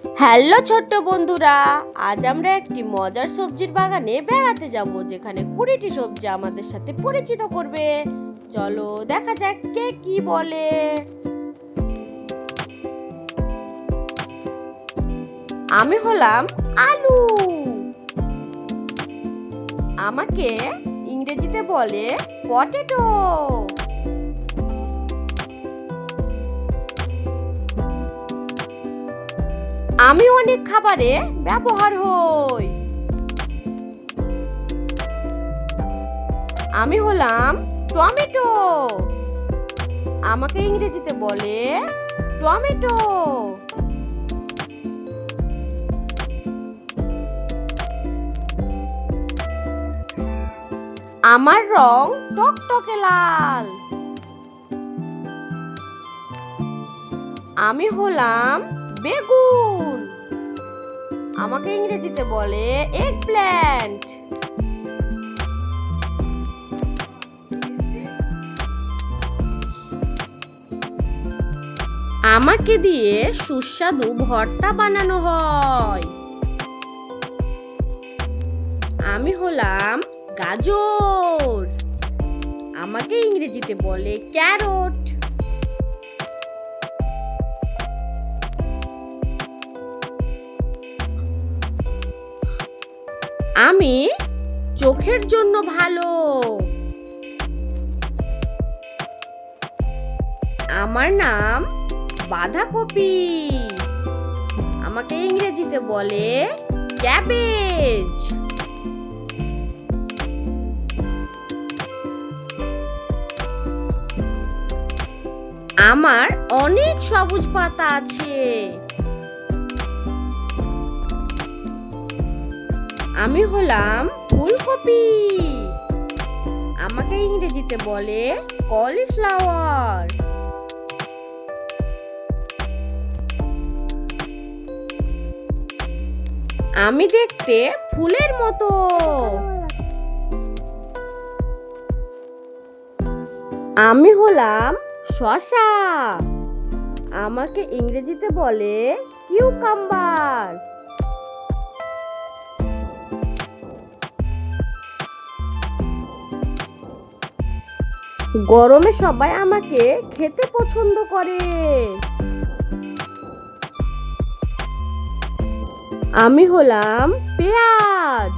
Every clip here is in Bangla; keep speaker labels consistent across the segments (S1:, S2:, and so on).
S1: হ্যালো ছোট্ট বন্ধুরা, আজ আমরা একটি মজার সবজির বাগানে বেড়াতে যাব, যেখানে 20টি সবজি আমাদের সাথে পরিচিত করবে। চলো দেখা যাক কে কি বলে। আমি হলাম আলু। আমাকে ইংরেজিতে বলে পটেটো। আমি অনেক খাবারে ব্যবহার হই। আমি হলাম টমেটো। আমাকে ইংরেজিতে বলে টমেটো। আমার রং টকটকে লাল। আমি হলাম বেগুন। আমাকে ইংরেজিতে বলে এগপ্ল্যান্ট। আমাকে দিয়ে সুস্বাদু ভর্তা বানানো হয়। আমি হলাম গাজর। আমাকে ইংরেজিতে বলে ক্যারট। আমি চোখের জন্য ভালো। আমার নাম বাঁধাকপি। আমাকে ইংরেজিতে বলে ক্যাবেজ। আমার অনেক সবুজ পাতা আছে। আমি হলাম ফুলকপি। আমাকে ইংরেজিতে বলে কলিফ্লাওয়ার। আমি দেখতে ফুলের মতো। আমি হলাম শসা। আমাকে ইংরেজিতে বলে কিউকাম্বার। গরমে সবাই আমাকে খেতে পছন্দ করে। আমি হলাম পেঁয়াজ।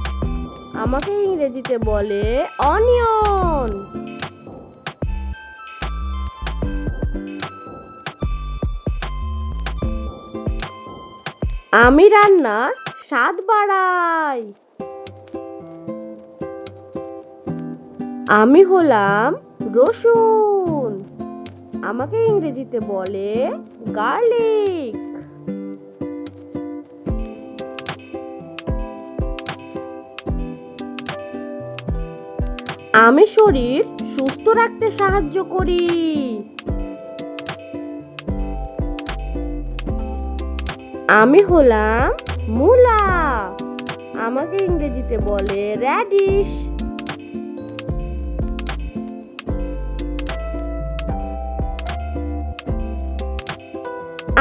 S1: আমাকে ইংরেজিতে বলে অনিয়ন। আমি রান্নার স্বাদ বাড়াই। আমি হলাম রসুন। আমাকে ইংরেজিতে বলে গার্লিক। আমি শরীর সুস্থ রাখতে সাহায্য করি। আমি হলাম মূলা। আমাকে ইংরেজিতে বলে র্যাডিশ।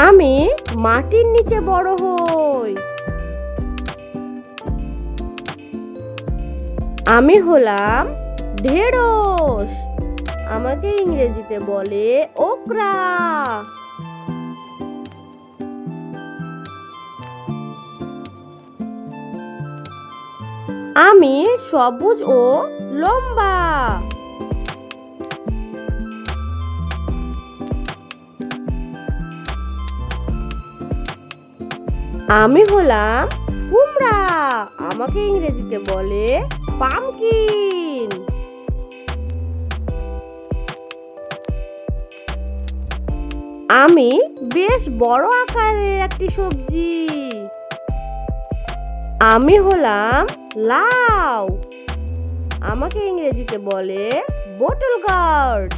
S1: আমি মাটির নিচে বড় হই। আমি হলাম ঢেঁড়স। আমাকে ইংরেজিতে বলে ওকরা। আমি সবুজ ও লম্বা। আমি হলাম কুমড়া। আমাকে ইংরেজিতে বলে পামকিন। আমি বেশ বড় আকারের একটি সবজি। আমি হলাম লাউ। আমাকে ইংরেজিতে বলে বটল গার্ড।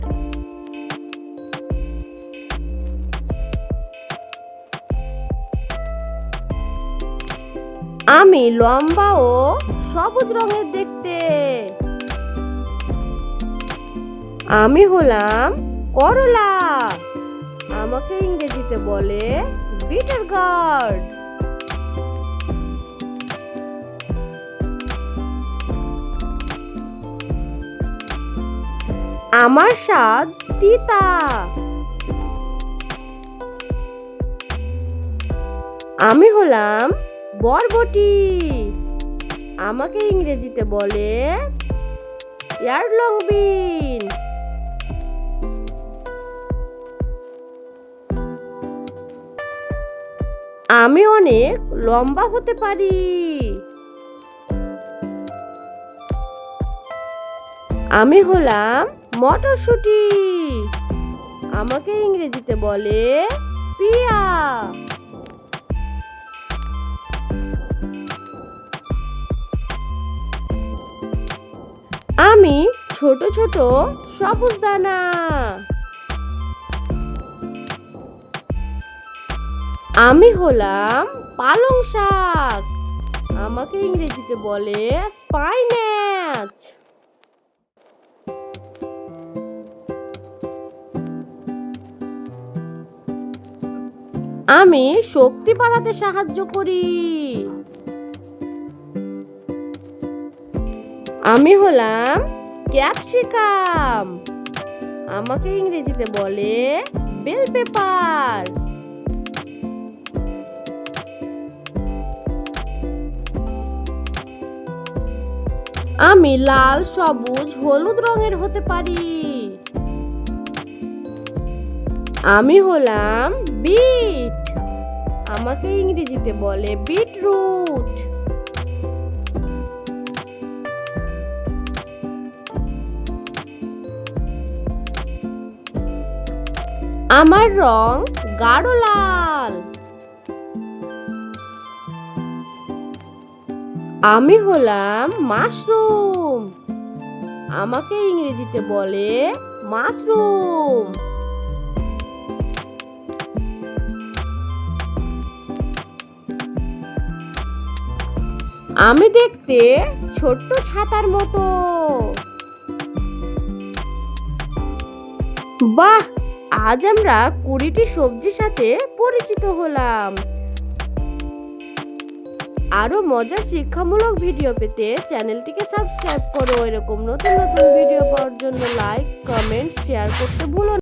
S1: আমি লম্বা ও সবুজ রঙের দেখতে। আমি হলাম করলা। আমাকে ইংরেজিতে বলে বিটার গার্ড। আমার স্বাদ তিতা। আমি হলাম বরবটি। আমাকে ইংরেজিতে বলে ইয়ারলং বিন। আমি অনেক লম্বা হতে পারি। আমি হলাম মটরশুঁটি। আমাকে ইংরেজিতে বলে পিয়া। আমি ছোট ছোট সবুজ দানা। আমি হলাম পালং শাক। আমাকে ইংরেজিতে বলে স্পাইনাচ। আমি শক্তি বাড়াতে সাহায্য করি। আমি হলাম ক্যাপসিকাম। আমাকে ইংরেজিতে বলে বেল পেপার। আমি লাল, সবুজ, হলুদ রঙের হতে পারি। আমি হলাম বিট। আমাকে ইংরেজিতে বলে বিটরুট। আমার রং গাঢ় লাল। আমি হলাম মাশরুম। আমাকে ইংরেজিতে বলে মাশরুম। আমি দেখতে ছোট্ট ছাতার মতো। বাহ, আজ আমরা 20টি সবজির সাথে পরিচিত হলাম। আরো মজার শিক্ষামূলক ভিডিও পেতে চ্যানেলটিকে সাবস্ক্রাইব করো। এরকম নতুন নতুন ভিডিও পাওয়ার জন্য লাইক, কমেন্ট, শেয়ার করতে ভুলো না।